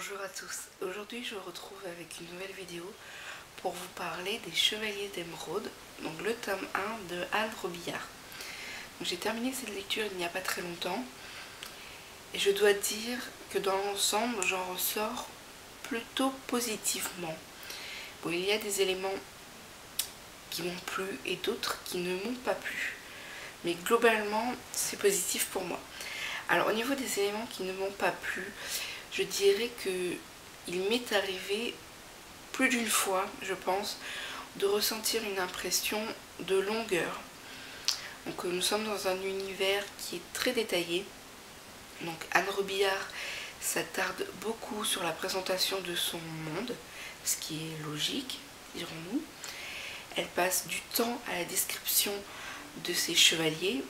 Bonjour à tous, aujourd'hui je vous retrouve avec une nouvelle vidéo pour vous parler des Chevaliers d'Émeraude, donc le tome 1 de Anne Robillard. J'ai terminé cette lecture il n'y a pas très longtemps et je dois dire que dans l'ensemble j'en ressors plutôt positivement. Bon, il y a des éléments qui m'ont plu et d'autres qui ne m'ont pas plu, mais globalement c'est positif pour moi. Alors au niveau des éléments qui ne m'ont pas plu, je dirais que il m'est arrivé plus d'une fois, je pense, de ressentir une impression de longueur. Donc nous sommes dans un univers qui est très détaillé. Donc Anne Robillard s'attarde beaucoup sur la présentation de son monde, ce qui est logique, dirons-nous. Elle passe du temps à la description de ses chevaliers,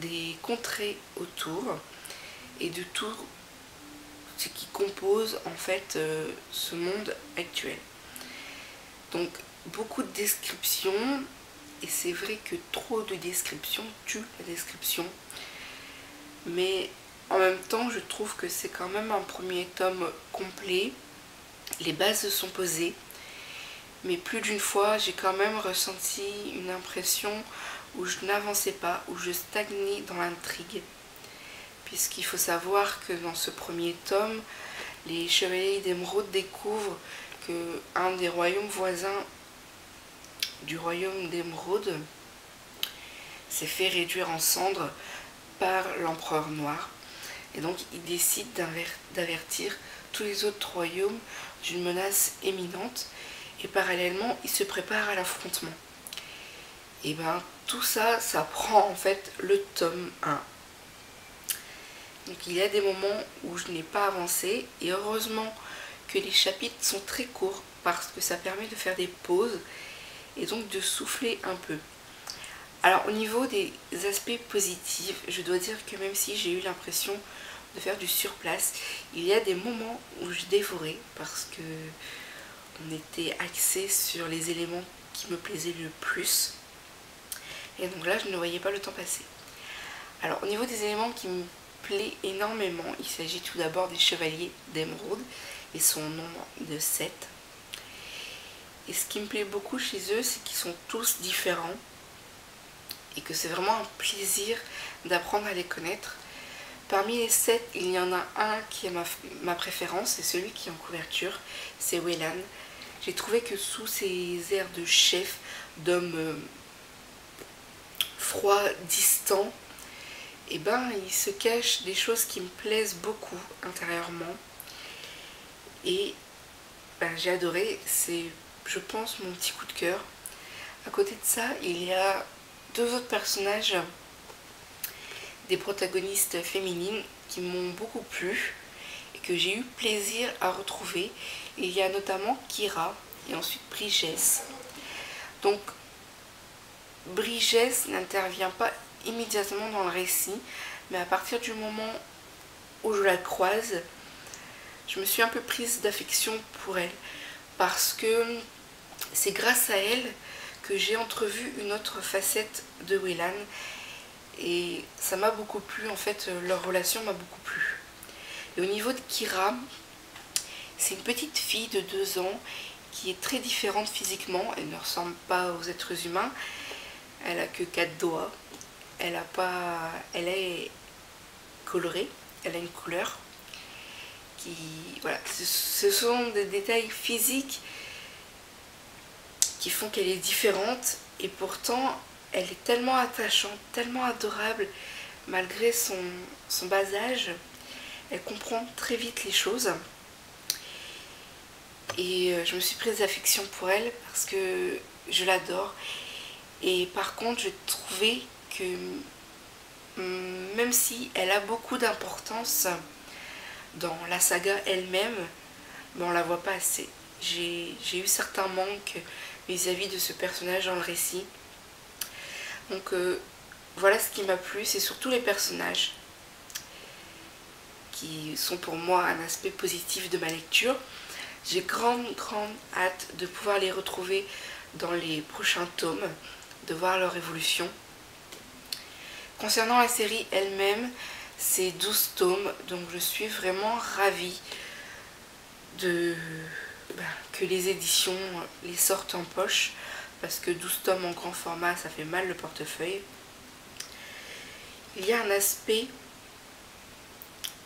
des contrées autour et de tout ce qui compose en fait ce monde actuel. Donc beaucoup de descriptions, et c'est vrai que trop de descriptions tue la description, mais en même temps je trouve que c'est quand même un premier tome complet, les bases sont posées, mais plus d'une fois j'ai quand même ressenti une impression où je n'avançais pas, où je stagnais dans l'intrigue. Puisqu'il faut savoir que dans ce premier tome, les Chevaliers d'Émeraude découvrent que un des royaumes voisins du royaume d'Émeraude s'est fait réduire en cendres par l'empereur noir. Et donc ils décident d'avertir tous les autres royaumes d'une menace imminente. Et parallèlement, ils se préparent à l'affrontement. Et bien tout ça, ça prend en fait le tome 1. Donc il y a des moments où je n'ai pas avancé et heureusement que les chapitres sont très courts parce que ça permet de faire des pauses et donc de souffler un peu. Alors au niveau des aspects positifs, je dois dire que même si j'ai eu l'impression de faire du surplace, il y a des moments où je dévorais parce que on était axé sur les éléments qui me plaisaient le plus. Et donc là je ne voyais pas le temps passer. Alors au niveau des éléments qui me plaît énormément, il s'agit tout d'abord des Chevaliers d'Émeraude et son nombre de 7. Et ce qui me plaît beaucoup chez eux, c'est qu'ils sont tous différents et que c'est vraiment un plaisir d'apprendre à les connaître. Parmi les 7, il y en a un qui est ma préférence, c'est celui qui est en couverture, c'est Waylan. J'ai trouvé que sous ses airs de chef, d'homme froid, distant, et ben il se cache des choses qui me plaisent beaucoup intérieurement. Et ben, j'ai adoré, c'est je pense mon petit coup de cœur. À côté de ça, il y a deux autres personnages, des protagonistes féminines qui m'ont beaucoup plu et que j'ai eu plaisir à retrouver. Il y a notamment Kira et ensuite Brigès. Donc Brigès n'intervient pas immédiatement dans le récit, mais à partir du moment où je la croise, je me suis un peu prise d'affection pour elle, parce que c'est grâce à elle que j'ai entrevu une autre facette de Waylan, et ça m'a beaucoup plu, en fait leur relation m'a beaucoup plu. Et au niveau de Kira, c'est une petite fille de 2 ans qui est très différente physiquement, elle ne ressemble pas aux êtres humains, elle a que 4 doigts. Elle est colorée, elle a une couleur qui, voilà, ce sont des détails physiques qui font qu'elle est différente et pourtant elle est tellement attachante, tellement adorable malgré son bas âge. Elle comprend très vite les choses et je me suis prise d'affection pour elle parce que je l'adore. Et par contre, j'ai trouvé que même si elle a beaucoup d'importance dans la saga elle-même, mais on la voit pas assez. J'ai eu certains manques vis-à-vis de ce personnage dans le récit. Donc voilà ce qui m'a plu, c'est surtout les personnages qui sont pour moi un aspect positif de ma lecture. J'ai grande hâte de pouvoir les retrouver dans les prochains tomes, de voir leur évolution. Concernant la série elle-même, c'est 12 tomes, donc je suis vraiment ravie que les éditions les sortent en poche, parce que 12 tomes en grand format, ça fait mal le portefeuille. Il y a un aspect,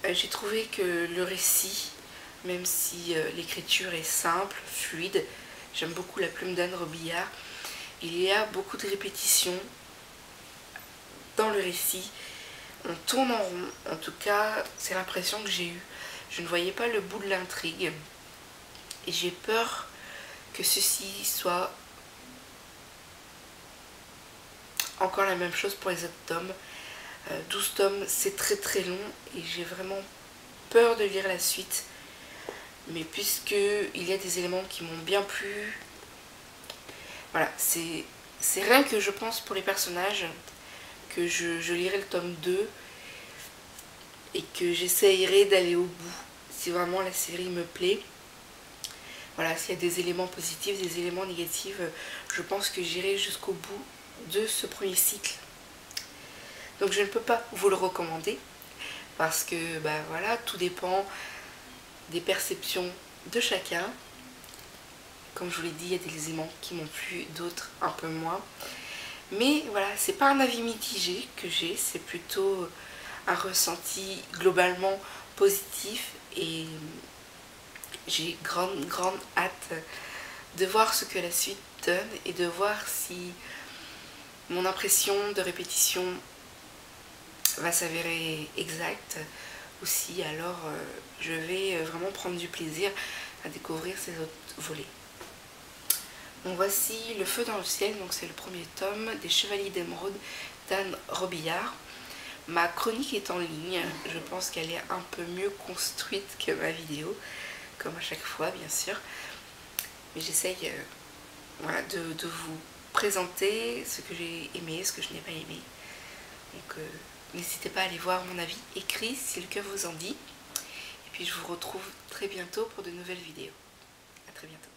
j'ai trouvé que le récit, même si l'écriture est simple, fluide, j'aime beaucoup la plume d'Anne Robillard, il y a beaucoup de répétitions dans le récit. On tourne en rond, en tout cas c'est l'impression que j'ai eue. Je ne voyais pas le bout de l'intrigue et j'ai peur que ceci soit encore la même chose pour les autres tomes. 12 tomes, c'est très long et j'ai vraiment peur de lire la suite. Mais puisque il y a des éléments qui m'ont bien plu, voilà, c'est rien que je pense pour les personnages, que je lirai le tome 2 et que j'essayerai d'aller au bout si vraiment la série me plaît. Voilà, s'il y a des éléments positifs, des éléments négatifs, je pense que j'irai jusqu'au bout de ce premier cycle. Donc je ne peux pas vous le recommander parce que voilà, tout dépend des perceptions de chacun. Comme je vous l'ai dit, il y a des éléments qui m'ont plu, d'autres un peu moins. Mais voilà, c'est pas un avis mitigé que j'ai, c'est plutôt un ressenti globalement positif et j'ai grande hâte de voir ce que la suite donne et de voir si mon impression de répétition va s'avérer exacte ou si alors je vais vraiment prendre du plaisir à découvrir ces autres volets. Donc voici Le Feu dans le ciel, donc c'est le premier tome des Chevaliers d'Émeraude d'Anne Robillard. Ma chronique est en ligne, je pense qu'elle est un peu mieux construite que ma vidéo, comme à chaque fois bien sûr. Mais j'essaye voilà, de vous présenter ce que j'ai aimé, ce que je n'ai pas aimé. Donc n'hésitez pas à aller voir mon avis écrit si le cœur vous en dit. Et puis je vous retrouve très bientôt pour de nouvelles vidéos. À très bientôt.